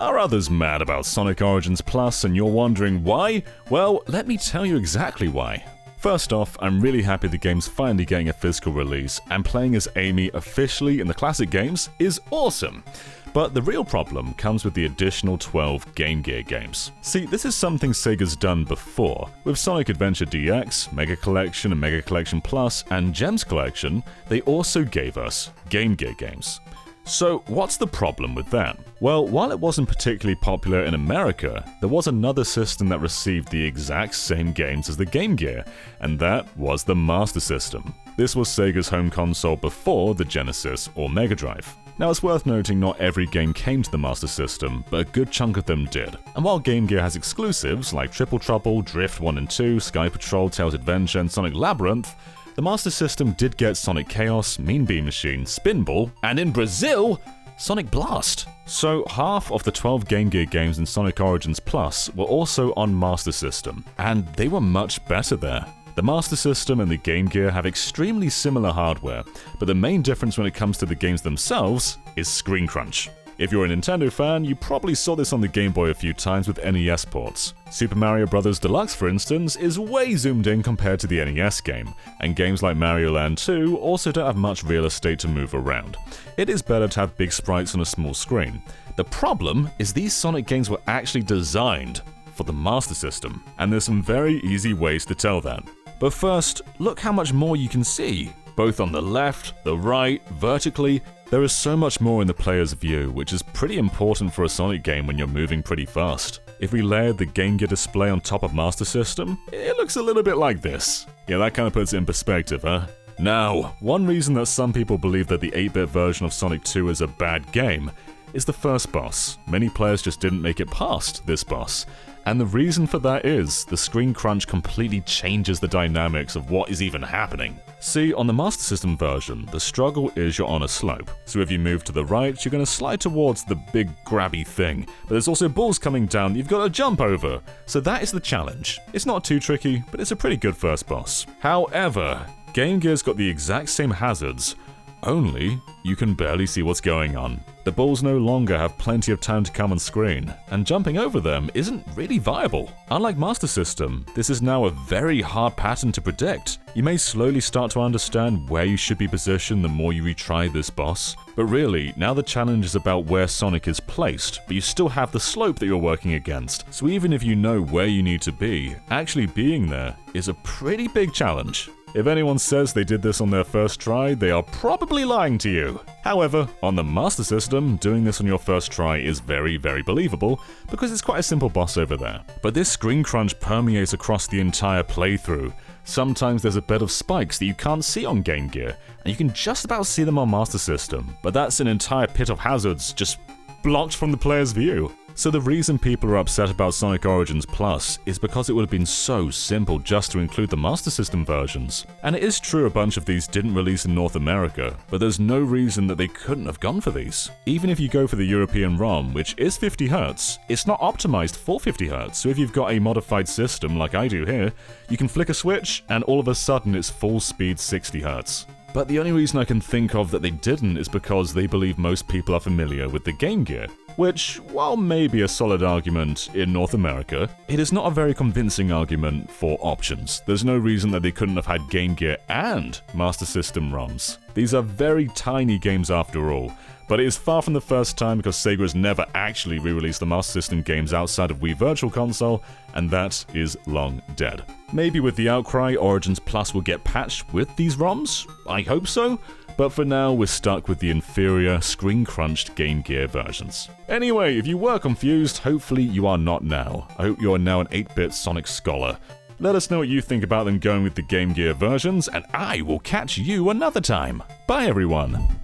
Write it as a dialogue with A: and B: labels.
A: Are others mad about Sonic Origins Plus and you're wondering why? Well, let me tell you exactly why. First off, I'm really happy the game's finally getting a physical release, and playing as Amy officially in the classic games is awesome. But the real problem comes with the additional 12 Game Gear games. See, this is something Sega's done before. With Sonic Adventure DX, Mega Collection and Mega Collection Plus, and Gems Collection, they also gave us Game Gear games. So what's the problem with that? Well, while it wasn't particularly popular in America, there was another system that received the exact same games as the Game Gear, and that was the Master System. This was Sega's home console before the Genesis or Mega Drive. Now, it's worth noting not every game came to the Master System, but a good chunk of them did. And while Game Gear has exclusives like Triple Trouble, Drift 1 and 2, Sky Patrol, Tails Adventure, and Sonic Labyrinth, the Master System did get Sonic Chaos, Mean Bean Machine, Spinball, and in Brazil, Sonic Blast. So half of the 12 Game Gear games in Sonic Origins Plus were also on Master System, and they were much better there. The Master System and the Game Gear have extremely similar hardware, but the main difference when it comes to the games themselves is screen crunch. If you're a Nintendo fan, you probably saw this on the Game Boy a few times with NES ports. Super Mario Bros. Deluxe, for instance, is way zoomed in compared to the NES game, and games like Mario Land 2 also don't have much real estate to move around. It is better to have big sprites on a small screen. The problem is these Sonic games were actually designed for the Master System, and there's some very easy ways to tell that. But first, look how much more you can see. Both on the left, the right, vertically, there is so much more in the player's view, which is pretty important for a Sonic game when you're moving pretty fast. If we layered the Game Gear display on top of Master System, it looks a little bit like this. Yeah, that kind of puts it in perspective, huh? Now, one reason that some people believe that the 8-bit version of Sonic 2 is a bad game is the first boss. Many players just didn't make it past this boss. And the reason for that is, the screen crunch completely changes the dynamics of what is even happening. See, on the Master System version, the struggle is you're on a slope. So if you move to the right, you're going to slide towards the big grabby thing. But there's also balls coming down that you've got to jump over. So that is the challenge. It's not too tricky, but it's a pretty good first boss. However, Game Gear's got the exact same hazards, only you can barely see what's going on. The balls no longer have plenty of time to come on screen, and jumping over them isn't really viable. Unlike Master System, this is now a very hard pattern to predict. You may slowly start to understand where you should be positioned the more you retry this boss, but really, now the challenge is about where Sonic is placed, but you still have the slope that you're working against. So even if you know where you need to be, actually being there is a pretty big challenge. If anyone says they did this on their first try, they are probably lying to you. However, on the Master System, doing this on your first try is very, very believable, because it's quite a simple boss over there. But this screen crunch permeates across the entire playthrough. Sometimes there's a bed of spikes that you can't see on Game Gear, and you can just about see them on Master System, but that's an entire pit of hazards just blocked from the player's view. So the reason people are upset about Sonic Origins Plus is because it would have been so simple just to include the Master System versions. And it is true a bunch of these didn't release in North America, but there's no reason that they couldn't have gone for these. Even if you go for the European ROM, which is 50Hz, it's not optimized for 50Hz, so if you've got a modified system like I do here, you can flick a switch and all of a sudden it's full speed 60Hz. But the only reason I can think of that they didn't is because they believe most people are familiar with the Game Gear, which, while maybe a solid argument in North America, it is not a very convincing argument for options. There's no reason that they couldn't have had Game Gear and Master System ROMs. These are very tiny games after all, but it is far from the first time because Sega has never actually re-released the Master System games outside of Wii Virtual Console, and that is long dead. Maybe with the outcry, Origins Plus will get patched with these ROMs? I hope so, but for now we're stuck with the inferior, screen-crunched Game Gear versions. Anyway, if you were confused, hopefully you are not now. I hope you are now an 8-bit Sonic scholar. Let us know what you think about them going with the Game Gear versions, and I will catch you another time. Bye everyone!